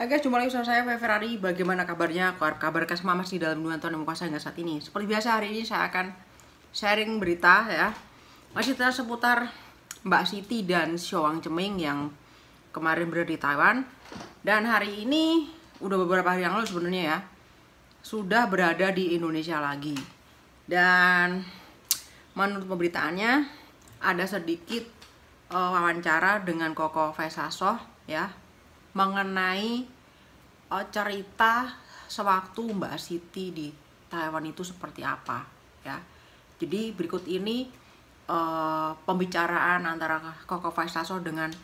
Hai guys, jumpa lagi bersama saya Ferrari. Bagaimana kabarnya? Kabar Kasma masih dalam lindungan Tuhan yang Maha Kuasa hingga saat ini. Seperti biasa, hari ini saya akan sharing berita ya. Masih terus seputar Mbak Siti dan Xiao Ceming yang kemarin berada di Taiwan. Dan hari ini udah beberapa hari yang lalu sebenarnya ya, sudah berada di Indonesia lagi. Dan menurut pemberitaannya ada sedikit wawancara dengan Koko Fesasoh ya, mengenai cerita sewaktu Mbak Siti di Taiwan itu seperti apa ya. Jadi berikut ini pembicaraan antara Koko Fesasoh dengan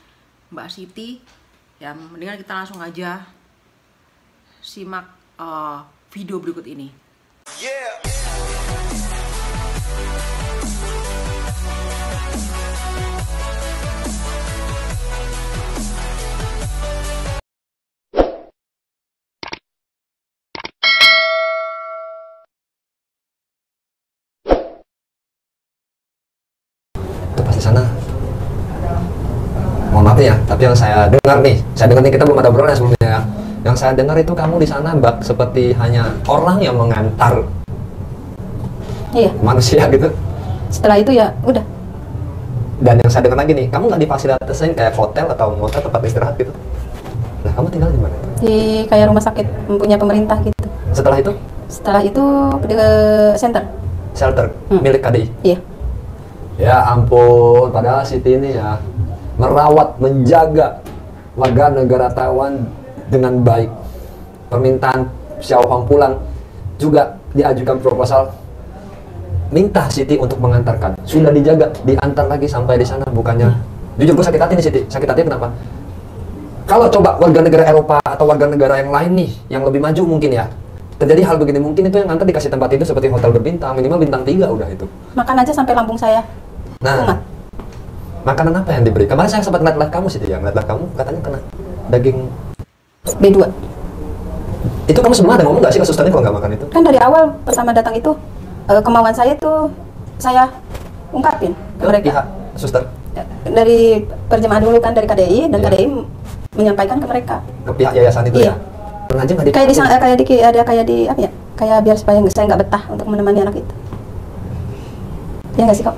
Mbak Siti ya. Mendingan kita langsung aja simak video berikut ini. Sana, mohon maaf ya, tapi yang saya dengar nih kita belum ada obrolan sebelumnya ya. Yang saya dengar itu kamu di sana bak seperti hanya orang yang mengantar manusia gitu. Setelah itu ya udah. Dan yang saya dengar lagi nih, kamu nggak difasilitasin kayak hotel atau motel tempat istirahat gitu. Nah, kamu tinggal di mana? Di kayak rumah sakit punya pemerintah gitu. Setelah itu? Setelah itu ke Shelter milik KDI. Iya. Ya ampun, padahal Siti ini ya merawat, menjaga warga negara Taiwan dengan baik. Permintaan Xiao Hong pulang juga diajukan proposal minta Siti untuk mengantarkan. Sudah dijaga, diantar lagi sampai di sana. Bukannya jujur gue sakit hati nih Siti. Sakit hati kenapa? Kalau coba warga negara Eropa atau warga negara yang lain nih, yang lebih maju mungkin ya, terjadi hal begini, mungkin itu yang ngantar dikasih tempat itu seperti hotel berbintang, minimal bintang 3 udah itu. Makan aja sampai lambung saya. Nah, makanan apa yang diberi? Kemarin saya sempat ngeliat kamu sih, ya, ngeliat kamu katanya kena daging B2. Itu kamu semua ada ngomong nggak sih ke susternya kalau nggak makan itu? Kan dari awal pertama datang itu kemauan saya itu saya ungkapin ke mereka. Pihak suster? Dari perjemaah dulu kan dari KDI dan KDI menyampaikan ke mereka. Ke pihak yayasan itu ya? Aja kayak di apa ya? Kayak biar supaya saya nggak betah untuk menemani anak itu. Ya nggak sih kok?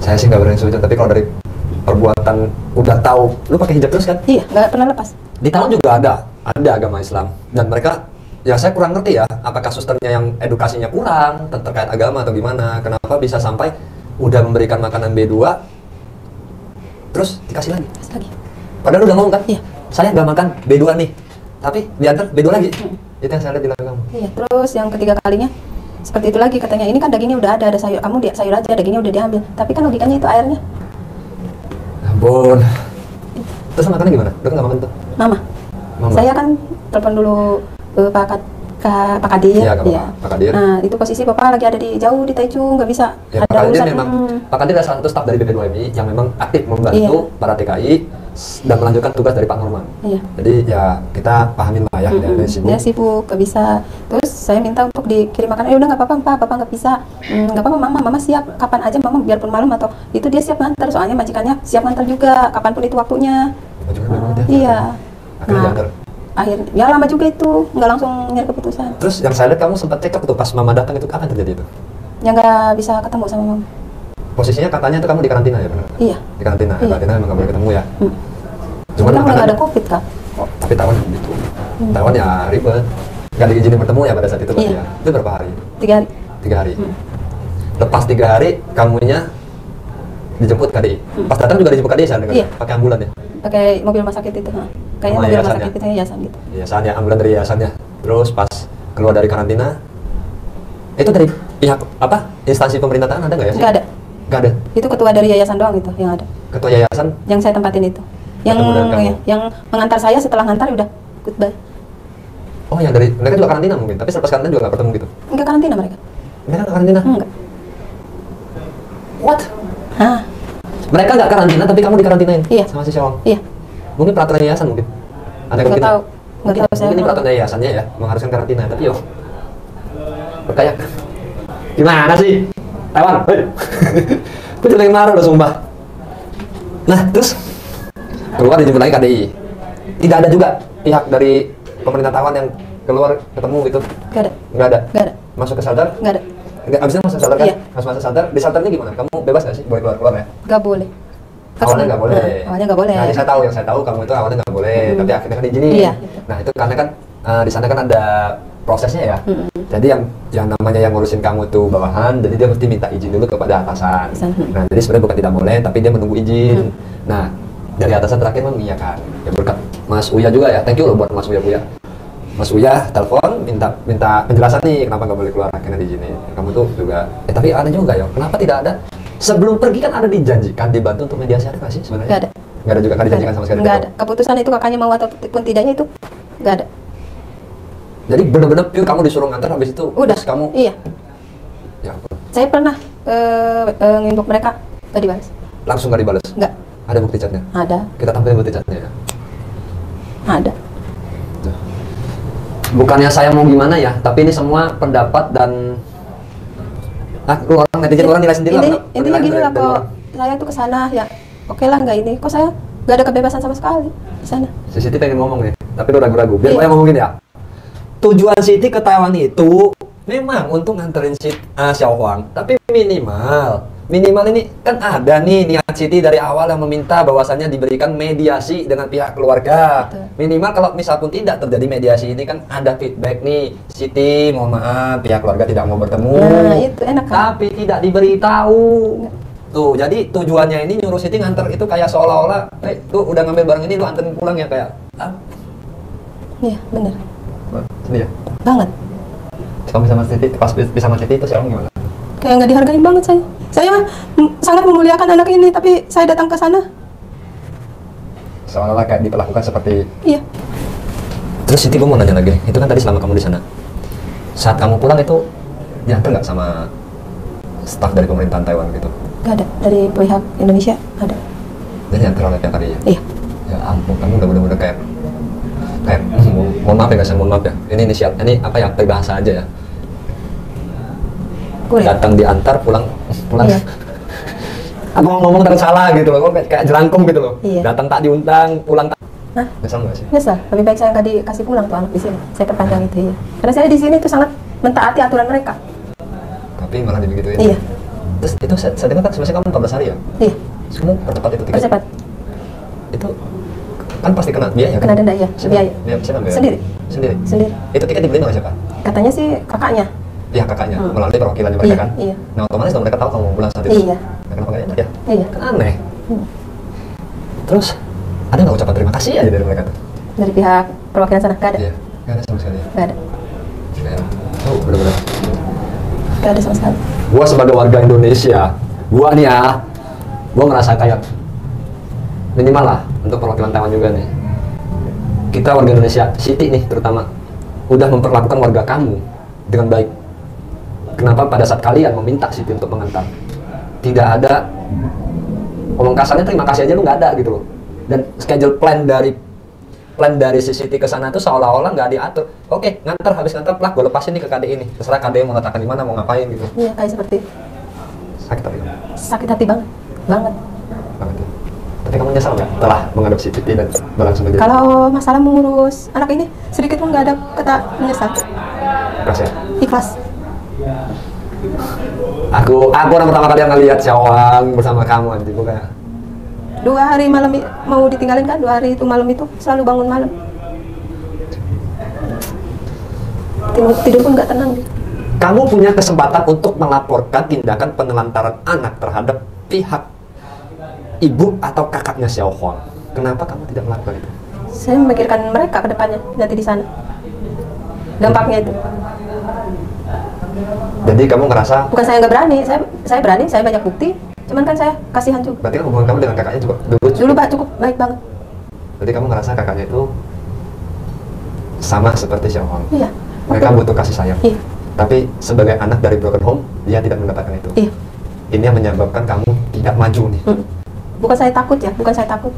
Saya sih nggak berani setuju, tapi kalau dari perbuatan udah tahu, lu pakai hijab terus kan? Iya, nggak pernah lepas. Di Taiwan juga ada agama Islam dan mereka, ya saya kurang ngerti ya, apakah susternya yang edukasinya kurang terkait agama atau gimana? Kenapa bisa sampai udah memberikan makanan B2, terus dikasih lagi? Kasih lagi. Padahal udah ngomong kan? Iya. Saya nggak makan B2 nih, tapi diantar B2 lagi. Itu yang saya lihat di belakang kamu. Iya, terus yang ketiga kalinya seperti itu lagi katanya, ini kan dagingnya udah ada sayur, kamu sayur aja, dagingnya udah diambil. Tapi kan logikanya itu airnya. Ampun. Terus makannya gimana? Udah nggak makan tuh? Mama. Saya kan telepon dulu Pak Kadir. Iya, Pak Kadir. Nah, itu posisi Bapak lagi ada di jauh di Taichung, nggak bisa. Ya, ada Pak Kadir memang, Pak Kadir adalah salah satu staf dari BP2MI yang memang aktif membantu para TKI dan melanjutkan tugas dari Pak Norman. Iya. Jadi ya kita pahamin lah ya, dia sibuk. Dia sibuk, nggak bisa. Terus saya minta untuk dikirim makanan, udah nggak apa-apa Pak, Bapak nggak bisa. Nggak apa-apa Mama siap, kapan aja Mama, biarpun malam atau itu dia siap ngantar, soalnya majikannya siap ngantar juga, kapanpun itu waktunya. Iya. Akhirnya akhirnya ya lama juga itu, nggak langsung nyari keputusan. Terus yang saya lihat kamu sempat cekcok tuh pas Mama datang, itu apa yang terjadi itu? Yang nggak bisa ketemu sama Mama. Posisinya katanya itu kamu di karantina ya benar? Iya. Di karantina, iya. Karantina memang nggak boleh ketemu ya. Cuma nggak ada COVID Kak. Oh, tapi Taiwan gitu. Taiwan ya ribet. Nggak diizinin bertemu ya pada saat itu ya. Itu berapa hari? 3 hari. 3 hari. Lepas 3 hari kamunya dijemput KDI. Pas datang juga dijemput KDI saya dengar. Iya. Pakai ambulan ya? Pakai mobil rumah sakit itu. Kayaknya mobil rumah sakit itu yayasan gitu. Yayasan ya, ambulan dari yayasannya. Terus pas keluar dari karantina, itu dari pihak apa? Instansi pemerintahan ada nggak ya sih? Nggak ada. Nggak ada. Itu ketua dari yayasan doang itu yang ada. Ketua yayasan? Yang saya tempatin itu. Yang mengantar saya setelah ngantar udah goodbye. Oh, yang dari mereka juga karantina mungkin, tapi selepas karantina juga nggak bertemu gitu? Enggak karantina mereka. Mereka nggak karantina? Enggak. What? Hah? Mereka nggak karantina tapi kamu dikarantinain? Iya. Sama si Xiao? Iya. Mungkin peraturan yayasan mungkin? Ada nggak tahu. Nggak tahu saya. Mungkin ini peraturan yayasannya ya, mengharuskan karantina, tapi yo. Kayak gimana sih? Taiwan, gue jadi marah udah sumpah. Nah, terus keluar dijemput lagi KDI. Tidak ada juga pihak dari pemerintah Taiwan yang keluar ketemu gitu. Gak ada. Nggak ada. Gak ada. Masuk ke shelter? Gak ada. Abis itu masuk ke shelter kan? Iya. Masuk shelter. Di shelternya gimana? Kamu bebas nggak sih? Boleh keluar ya? Gak boleh. Awalnya nggak boleh. Awalnya nggak boleh. Nah, yang saya tahu kamu itu awalnya nggak boleh, tapi akhirnya kan diizinin. Iya. Nah itu karena kan di sana kan ada prosesnya ya. Jadi yang namanya yang ngurusin kamu tuh bawahan, jadi dia mesti minta izin dulu kepada atasan. Nah jadi sebenarnya bukan tidak boleh, tapi dia menunggu izin. Nah dari atasan terakhir mengiyakan. Ya berkat Mas Uya juga ya, thank you loh buat Mas Uya. Mas Uya telepon minta penjelasan nih kenapa nggak boleh keluar, akhirnya diizinin. Kamu tuh juga, tapi ada juga ya, kenapa tidak ada? Sebelum pergi kan ada dijanjikan dibantu untuk mediasi, ada nggak sih sebenarnya? Nggak ada. Nggak ada juga, nggak dijanjikan sama sekali. Nggak ada. Keputusan itu kakaknya mau ataupun tidaknya itu nggak ada. Jadi benar-benar pure kamu disuruh ngantar, habis itu Udah. terus kamu. Iya. Ya ampun. Saya pernah nginbox mereka, nggak dibalas. Langsung nggak dibalas? Nggak. Ada bukti chatnya? Ada. Kita tampilin bukti chatnya ya. Ada. Tuh. Bukannya saya mau gimana ya, tapi ini semua pendapat dan lu orang netizen orang nilai sendiri lah. Intinya gini lah, kok saya tuh kesana ya oke lah, nggak ini kok saya nggak ada kebebasan sama sekali di sana. Si Siti pengen ngomong nih, tapi lu ragu-ragu. Biar Iya. saya ngomongin ya. Tujuan Siti ke Taiwan itu memang untuk nganterin Xiao Huang, tapi minimal ini kan ada nih niat Siti dari awal yang meminta bahwasannya diberikan mediasi dengan pihak keluarga. Betul. Minimal kalau misal pun tidak terjadi mediasi ini kan ada feedback nih, Siti mohon maaf pihak keluarga tidak mau bertemu. Nah itu enak kan. Tapi tidak diberitahu. Tuh, jadi tujuannya ini nyuruh Siti nganter itu kayak seolah-olah, tuh udah ngambil barang ini lu anterin pulang ya, kayak Iya bener sedih ya? banget. Kamu sama Siti, pas bisa sama Siti itu sekarang gimana? Kayak nggak dihargai banget saya. Saya mah sangat memuliakan anak ini, tapi saya datang ke sana. Seolah-olah kayak diperlakukan seperti. Iya. Terus Siti, gue mau nanya lagi, itu kan tadi selama kamu di sana, saat kamu pulang itu diantar nggak sama staf dari pemerintahan Taiwan gitu? Nggak ada. Dari pihak Indonesia ada. Dan diantar oleh pihak tadi ya? Iya. Ya ampun, kamu udah bener-bener kayak mohon maaf ya guys, mohon maaf ya. Ini inisial, ini apa ya, peribahasa aja ya. Boleh. Datang diantar, pulang. Iya. Aku mau ngomong takut salah gitu loh, kayak jelangkung gitu loh. Iya. Datang tak diundang, pulang tak. Hah? Nyesel nggak sih? Nyesel. Lebih baik saya nggak dikasih pulang tuh anak di sini. Saya perpanjang itu ya. Karena saya di sini tuh sangat mentaati aturan mereka. Tapi malah dibegituin. Iya. Terus itu saya dengar kan sebenarnya kamu 14 hari ya? Iya. Terus kamu percepat itu tiket? Percepat. Itu kan pasti kena biaya kan? Kena denda ya. Biaya. Siapa biaya? Sendiri. Sendiri? Sendiri. Itu tiket dibeliin oleh siapa? Katanya sih kakaknya. Ya kakaknya, melalui perwakilan mereka Iya, kan? iya. Nah otomatis dong mereka tahu kamu pulang saat itu? Iya. Nah, kenapa nggak enak ya? Iya. Kan aneh. Terus ada nggak ucapan terima kasih aja dari mereka tuh? Dari pihak perwakilan sana nggak ada. Iya, nggak ada sama sekali ya? Nggak ada. Kayak, oh bener-bener. Nggak ada sama sekali. Gua sebagai warga Indonesia, gua nih ya, gua ngerasa kayak minimal lah untuk perwakilan Taiwan juga nih. Kita warga Indonesia, Siti nih terutama, udah memperlakukan warga kamu dengan baik. Kenapa pada saat kalian meminta Siti untuk mengantar, tidak ada ngomong kasarnya terima kasih aja lu nggak ada gitu loh. Dan schedule plan dari si Siti ke sana tuh seolah-olah nggak diatur. Oke, ngantar, habis ngantar plak gue lepasin nih ke KDI ini. Terserah KDI mau letakkan di mana, mau ngapain gitu. Iya kayak seperti Sakit tapi sakit hati banget. Banget. banget ya. Tapi kamu nyesal nggak telah mengadopsi Siti dan berlangsung menjadi Kalau masalah mengurus anak ini sedikit pun nggak ada kata menyesal. keras ya? Ikhlas. Aku orang pertama kali yang ngeliat Xiao Huang bersama kamu anjing, gue kayak 2 hari malam mau ditinggalin kan, 2 hari itu malam itu selalu bangun malam. Tidur pun nggak tenang. kamu punya kesempatan untuk melaporkan tindakan penelantaran anak terhadap pihak ibu atau kakaknya Xiao Huang. Kenapa kamu tidak melakukan itu? Saya memikirkan mereka ke depannya nanti di sana. Dampaknya itu. Jadi kamu ngerasa, Bukan saya nggak berani, saya berani, saya banyak bukti. Cuman kan saya kasihan juga. berarti kan hubungan kamu dengan kakaknya juga Dulu Pak cukup baik banget. Berarti kamu ngerasa kakaknya itu sama seperti Xiao Huang. Iya. Mereka butuh kasih sayang. Iya. Tapi sebagai anak dari broken home, dia tidak mendapatkan itu. Iya. Ini yang menyebabkan kamu tidak maju nih. Bukan saya takut ya, bukan saya takut.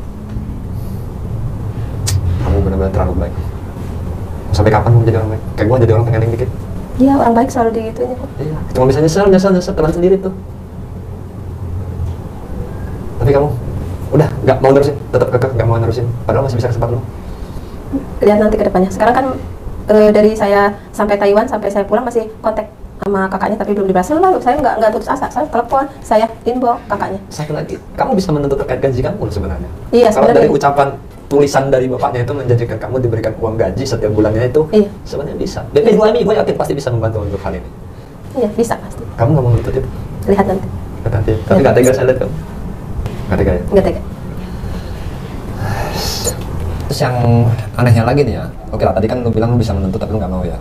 Kamu benar-benar terlalu baik. Sampai kapan mau jadi orang baik? Kayak gue jadi orang pengeling dikit. Iya, orang baik selalu digituin ya kok. Iya, cuma bisa nyesel telan sendiri tuh. Tapi kamu udah nggak mau nerusin, tetap kekeh nggak mau nerusin, padahal masih bisa kesempatan lu. Lihat nanti ke depannya. Sekarang kan dari saya sampai Taiwan sampai saya pulang masih kontak sama kakaknya tapi belum dibahas. Lalu saya nggak putus asa, saya telepon, saya inbox kakaknya. Satu lagi, kamu bisa menuntut terkait gaji kamu sebenarnya. Iya, kalau sebenarnya. dari ucapan tulisan dari bapaknya itu menjanjikan kamu diberikan uang gaji setiap bulannya itu, Iya. sebenarnya bisa. BP2MI gue yakin pasti bisa membantu untuk hal ini. Iya, bisa pasti. Kamu nggak mau menuntut itu? Lihat nanti. Nanti. Tapi nggak tega saya lihat kamu. Nggak tega ya? Nggak tega. Terus yang anehnya lagi nih ya, oke lah tadi kan lu bilang lu bisa menuntut tapi lu nggak mau ya.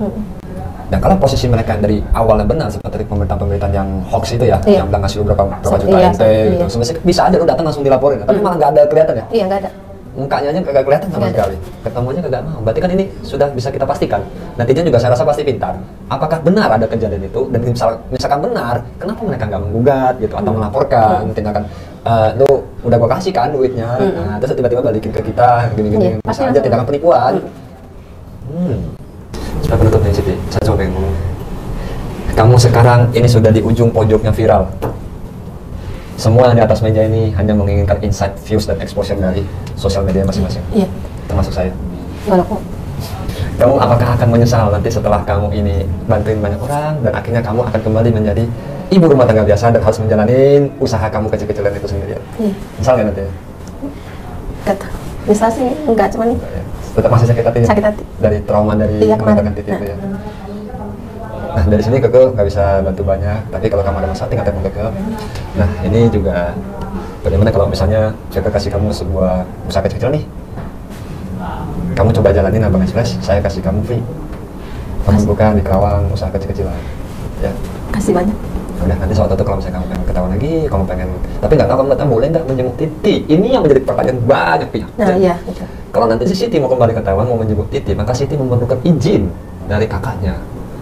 Dan kalau posisi mereka yang dari awalnya benar seperti pemerintahan yang hoax itu ya, Iya. yang bilang ngasih lu berapa juta Iya, ente gitu, iya. sebenarnya bisa ada lu datang langsung dilaporin, tapi malah nggak ada kelihatan ya. Iya, nggak ada. Mukanya aja kagak kelihatan sama Nggak ada. sekali. Ketemunya kagak mau. Berarti kan ini sudah bisa kita pastikan. Netizen juga saya rasa pasti pintar. Apakah benar ada kejadian itu? Dan misalkan benar, kenapa mereka nggak menggugat gitu atau melaporkan tindakan lu udah gua kasih kan duitnya, nah, terus tiba-tiba balikin ke kita gini-gini, Iya, bisa pasti aja langsung. tindakan penipuan. Sudah penutup nih Siti, saya coba pengen ngomong. Kamu sekarang ini sudah di ujung pojoknya viral. Semua yang di atas meja ini hanya menginginkan insight, views, dan exposure dari sosial media masing-masing. Iya. Termasuk saya. Walaupun Kamu apakah akan menyesal nanti setelah kamu ini bantuin banyak orang dan akhirnya kamu akan kembali menjadi ibu rumah tangga biasa dan harus menjalani usaha kamu kecil-kecilan itu sendirian? iya. Misal nggak nanti? Kata. Misal sih enggak cuma nih. Tetap masih sakit hati? Sakit hati. Dari trauma dari Iya, kemarin. mengatakan titik itu ya? Nah dari sini Keke nggak bisa bantu banyak, tapi kalau kamu ada masalah tinggal telepon Keke. Nah ini juga bagaimana kalau misalnya Keke kasih kamu sebuah usaha kecil-kecilan nih, kamu coba jalanin Abang Express, saya kasih kamu free. Kamu buka di Kerawang usaha kecil-kecilan, ya. Kasih banyak. Udah nanti suatu waktu kalau misalnya kamu pengen ketahuan lagi, kamu pengen, tapi nggak tahu kamu datang boleh nggak menjenguk Titi? Ini yang menjadi pertanyaan banyak pihak. Nah, iya. Gitu. Kalau nanti si Siti mau kembali ke Taiwan mau menjenguk Titi, maka Siti memerlukan izin dari kakaknya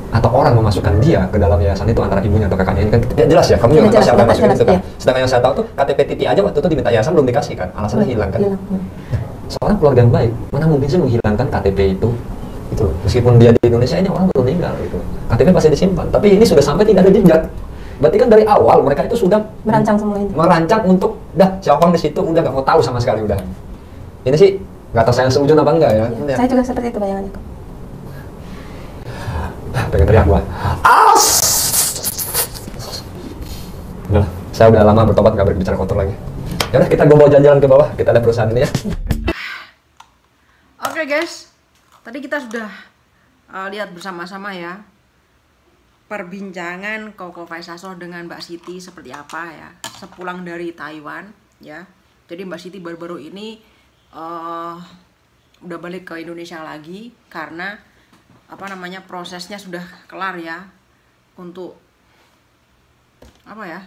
atau orang memasukkan dia ke dalam yayasan itu antara ibunya atau kakaknya. Ini kan tidak jelas ya, kamu juga nggak tahu Jelas, siapa yang jelas, masukin itu kan. iya. Sedangkan yang saya tahu tuh KTP Titi aja waktu itu diminta yayasan belum dikasih kan, alasannya hilang kan. Hilang. Seorang keluarga yang baik, mana mungkin sih menghilangkan KTP itu? Itu loh. Meskipun dia di Indonesia ini orang belum meninggal gitu. KTP pasti disimpan, tapi ini sudah sampai tidak ada jejak. Berarti kan dari awal mereka itu sudah Merancang semua ini. merancang untuk dah siapa di situ udah nggak mau tahu sama sekali udah. Ini sih nggak tahu saya setuju apa enggak ya. Iya. Saya juga seperti itu bayangannya kok. Pengen teriak gua. As. Udah, saya udah lama bertobat nggak berbicara kotor lagi. Ya udah kita gua bawa jalan-jalan ke bawah, kita lihat perusahaan ini ya. Oke guys, tadi kita sudah lihat bersama-sama ya perbincangan Koko Faisasoh dengan Mbak Siti seperti apa ya sepulang dari Taiwan ya. Jadi Mbak Siti baru-baru ini udah balik ke Indonesia lagi karena apa namanya prosesnya sudah kelar ya untuk apa ya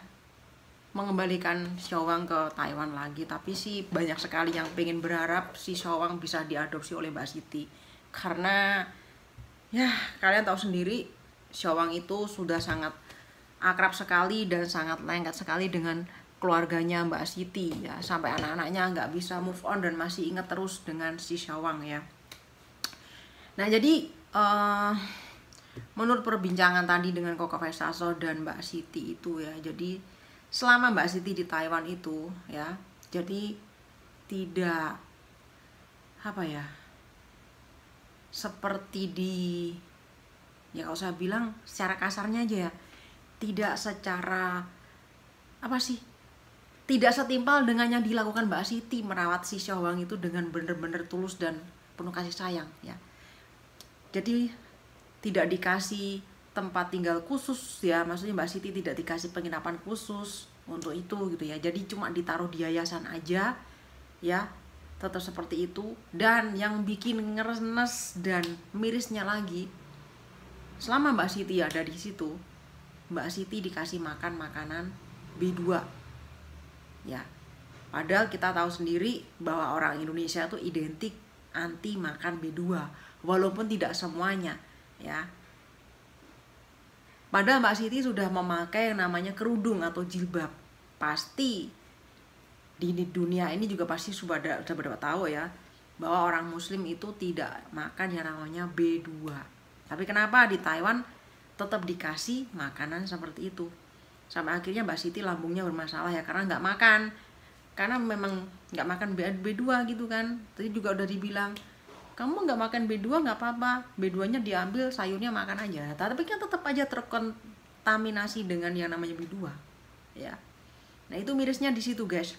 mengembalikan Showang ke Taiwan lagi. Tapi sih banyak sekali yang pengen berharap si Showang bisa diadopsi oleh Mbak Siti karena ya kalian tahu sendiri Showang itu sudah sangat akrab sekali dan sangat lengket sekali dengan keluarganya Mbak Siti ya, sampai anak-anaknya nggak bisa move on dan masih ingat terus dengan si Showang ya. Nah jadi menurut perbincangan tadi dengan Koko Faisasoh dan Mbak Siti itu ya, jadi selama Mbak Siti di Taiwan itu ya, jadi tidak apa ya seperti di ya kalau saya bilang secara kasarnya aja ya, tidak secara apa sih, tidak setimpal dengan yang dilakukan Mbak Siti merawat si Showang itu dengan benar-benar tulus dan penuh kasih sayang ya. Jadi tidak dikasih tempat tinggal khusus ya, maksudnya Mbak Siti tidak dikasih penginapan khusus untuk itu gitu ya. Jadi cuma ditaruh di yayasan aja ya, tetap seperti itu. Dan yang bikin ngeres dan mirisnya lagi, selama Mbak Siti ada di situ, Mbak Siti dikasih makan makanan B2 ya. Padahal kita tahu sendiri bahwa orang Indonesia tuh identik anti makan B2, walaupun tidak semuanya ya. Padahal Mbak Siti sudah memakai yang namanya kerudung atau jilbab. Pasti di dunia ini juga pasti sudah tahu ya bahwa orang muslim itu tidak makan yang namanya B2. Tapi kenapa di Taiwan tetap dikasih makanan seperti itu? Sampai akhirnya Mbak Siti lambungnya bermasalah ya, karena nggak makan karena memang nggak makan B2 gitu kan. Tadi juga udah dibilang, kamu nggak makan B2 nggak apa-apa, B2-nya diambil, sayurnya makan aja. Tapi kan tetap aja terkontaminasi dengan yang namanya B2 ya. Nah itu mirisnya di situ guys.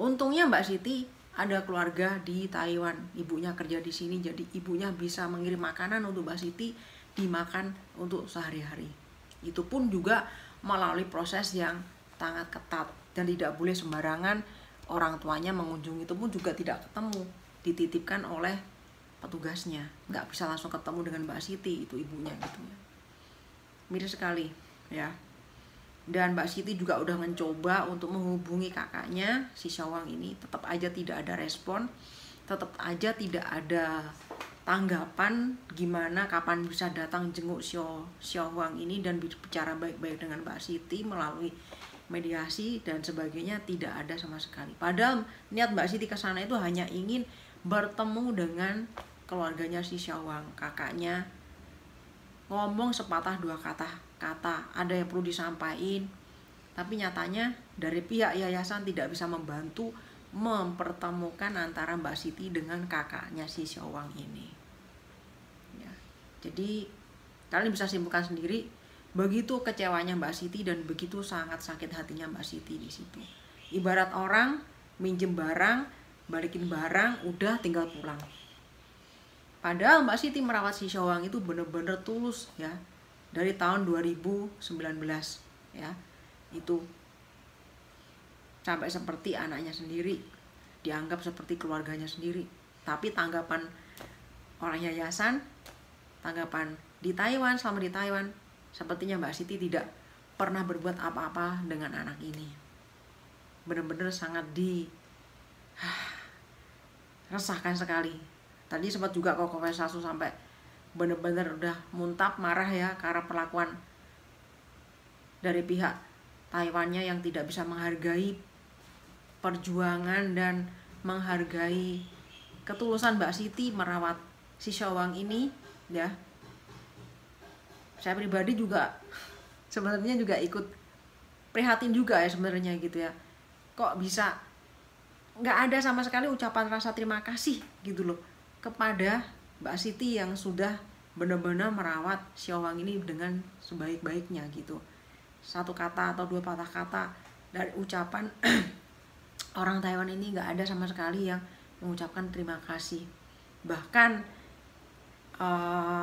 Untungnya Mbak Siti ada keluarga di Taiwan, ibunya kerja di sini, jadi ibunya bisa mengirim makanan untuk Mbak Siti dimakan untuk sehari-hari. Itu pun juga melalui proses yang sangat ketat dan tidak boleh sembarangan. Orang tuanya mengunjungi itu pun juga tidak ketemu, dititipkan oleh petugasnya, nggak bisa langsung ketemu dengan Mbak Siti, itu ibunya gitu ya. Miris sekali ya. Dan Mbak Siti juga udah mencoba untuk menghubungi kakaknya si Syawang ini, tetap aja tidak ada respon, tetap aja tidak ada tanggapan gimana kapan bisa datang jenguk Syawang ini dan bicara baik-baik dengan Mbak Siti melalui mediasi dan sebagainya, tidak ada sama sekali. Padahal niat Mbak Siti ke sana itu hanya ingin bertemu dengan keluarganya si Syawang, kakaknya, ngomong sepatah dua kata, ada yang perlu disampaikan, tapi nyatanya dari pihak yayasan tidak bisa membantu mempertemukan antara Mbak Siti dengan kakaknya si Syawang ini ya. Jadi kalian bisa simpulkan sendiri, begitu kecewanya Mbak Siti dan begitu sangat sakit hatinya Mbak Siti di situ. Ibarat orang minjem barang, balikin barang, udah tinggal pulang. Padahal Mbak Siti merawat si Syawang itu bener-bener tulus ya, dari tahun 2019 ya, itu sampai seperti anaknya sendiri, dianggap seperti keluarganya sendiri. Tapi tanggapan orang yayasan, tanggapan di Taiwan, selama di Taiwan, sepertinya Mbak Siti tidak pernah berbuat apa-apa dengan anak ini. Bener-bener sangat resahkan sekali. Tadi sempat juga Koko Sasu sampai bener-bener udah muntap marah ya karena perlakuan dari pihak Taiwannya yang tidak bisa menghargai perjuangan dan menghargai ketulusan Mbak Siti merawat si Syawang ini ya. Saya pribadi juga sebenarnya juga ikut prihatin juga ya sebenarnya gitu ya. Kok bisa nggak ada sama sekali ucapan rasa terima kasih gitu loh kepada Mbak Siti yang sudah benar-benar merawat Syawang ini dengan sebaik-baiknya gitu. Satu kata atau dua patah kata dari ucapan orang Taiwan ini nggak ada sama sekali yang mengucapkan terima kasih. Bahkan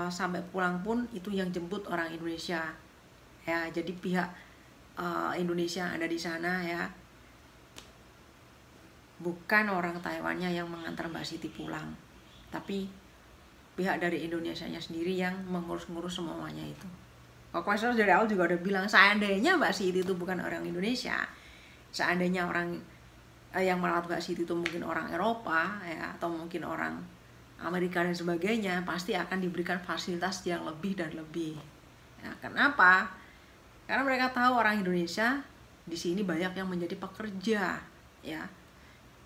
sampai pulang pun itu yang jemput orang Indonesia ya. Jadi pihak Indonesia yang ada di sana ya, bukan orang Taiwannya yang mengantar Mbak Siti pulang, tapi pihak dari Indonesianya sendiri yang mengurus-ngurus semuanya itu. Koko dari awal juga udah bilang, seandainya Mbak Siti itu bukan orang Indonesia, seandainya orang yang merawat Mbak Siti itu mungkin orang Eropa ya, atau mungkin orang Amerika dan sebagainya, pasti akan diberikan fasilitas yang lebih dan lebih. Ya, kenapa? Karena mereka tahu orang Indonesia di sini banyak yang menjadi pekerja ya.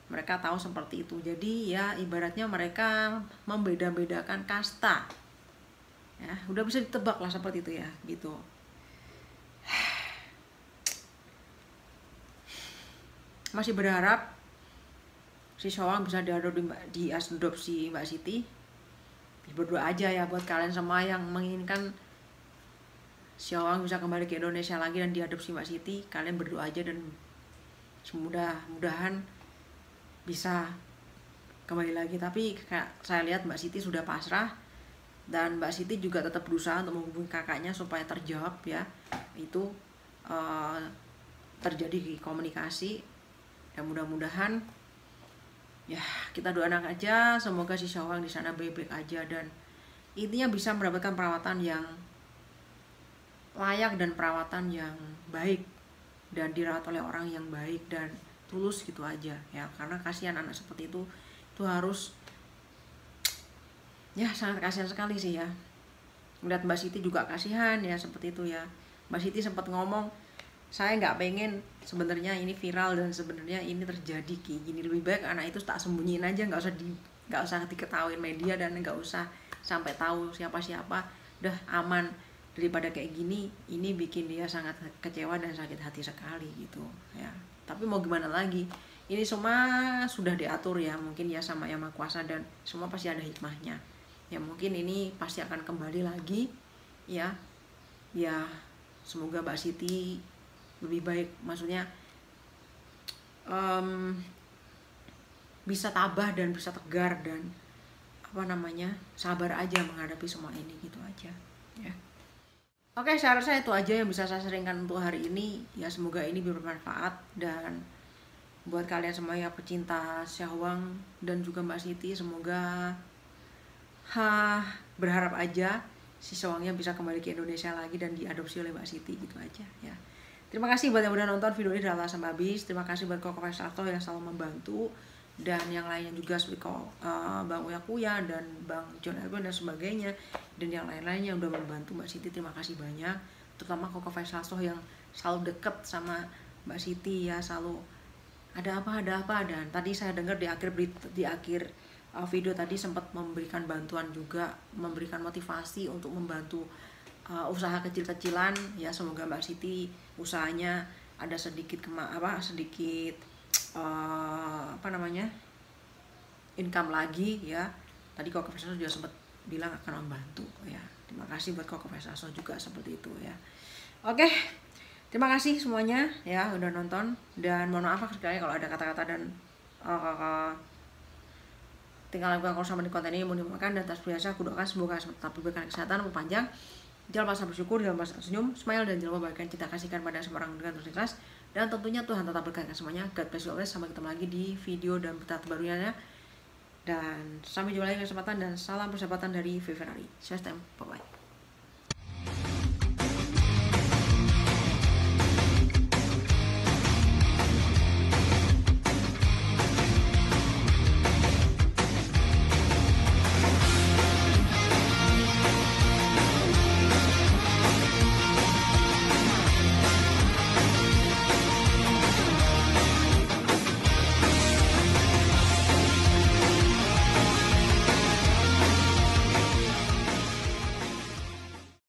Mereka tahu seperti itu. Jadi ya ibaratnya mereka membeda-bedakan kasta. Ya, udah bisa ditebak lah seperti itu ya, gitu. Masih berharap si Syawang bisa diadopsi Mbak Siti. Berdoa aja ya buat kalian semua yang menginginkan Syawang bisa kembali ke Indonesia lagi dan diadopsi Mbak Siti. Kalian berdoa aja dan mudah-mudahan bisa kembali lagi. Tapi saya lihat Mbak Siti sudah pasrah, dan Mbak Siti juga tetap berusaha untuk menghubungi kakaknya supaya terjawab ya, itu terjadi komunikasi. Dan mudah-mudahan ya kita doakan aja semoga si Syawang di sana baik-baik aja dan intinya bisa mendapatkan perawatan yang layak dan perawatan yang baik dan dirawat oleh orang yang baik dan tulus gitu aja ya. Karena kasihan anak seperti itu harus ya, sangat kasihan sekali sih ya. Melihat Mbak Siti juga kasihan ya seperti itu ya. Mbak Siti sempat ngomong, saya nggak pengen sebenarnya ini viral dan sebenarnya ini terjadi kayak gini, lebih baik anak itu tak sembunyiin aja, nggak usah diketahuin media dan nggak usah sampai tahu siapa-siapa, udah aman daripada kayak gini. Ini bikin dia sangat kecewa dan sakit hati sekali gitu ya. Tapi mau gimana lagi, ini semua sudah diatur ya, mungkin ya sama Yang Maha Kuasa, dan semua pasti ada hikmahnya ya. Mungkin ini pasti akan kembali lagi ya. Ya semoga Mbak Siti lebih baik, maksudnya bisa tabah dan bisa tegar dan sabar aja menghadapi semua ini, gitu aja ya. Oke, saya rasa itu aja yang bisa saya sharingkan untuk hari ini ya. Semoga ini bermanfaat, dan buat kalian semua ya pecinta Syahwang dan juga Mbak Siti, semoga berharap aja si Syahwangnya bisa kembali ke Indonesia lagi dan diadopsi oleh Mbak Siti, gitu aja ya. Terima kasih buat yang udah nonton video ini dari awal sampai habis. Terima kasih buat Koko Faisal yang selalu membantu, dan yang lainnya juga seperti Bang Uya Kuya dan Bang John Elvin dan sebagainya, dan yang lain-lainnya yang udah membantu Mbak Siti. Terima kasih banyak, terutama Koko Faisal yang selalu deket sama Mbak Siti ya, selalu ada apa. Dan tadi saya dengar di akhir video tadi sempat memberikan bantuan juga, memberikan motivasi untuk membantu usaha kecil-kecilan ya. Semoga Mbak Siti usahanya ada sedikit income lagi ya. Tadi Koko Faisal juga sempat bilang akan membantu ya. Terima kasih buat Koko Faisal juga seperti itu ya. Oke, terima kasih semuanya ya udah nonton, dan mohon maaf sekali kalau ada kata-kata dan tinggal lakukan kalau sama di konten ini mau dimakan. Dan atas biasa aku doakan semoga tetap diberikan kesehatan umur panjang, jangan lupa bersyukur, jangan lupa tersenyum, smile, dan jangan lupa bagikan cinta kasihkan pada semua orang dengan terus ikhlas. Dan tentunya Tuhan tetap berkati semuanya. God bless you always. Sampai ketemu lagi di video dan berita terbarunya. Dan sampai jumpa lagi kesempatan, dan salam persahabatan dari Viverari. See you next time. Bye bye.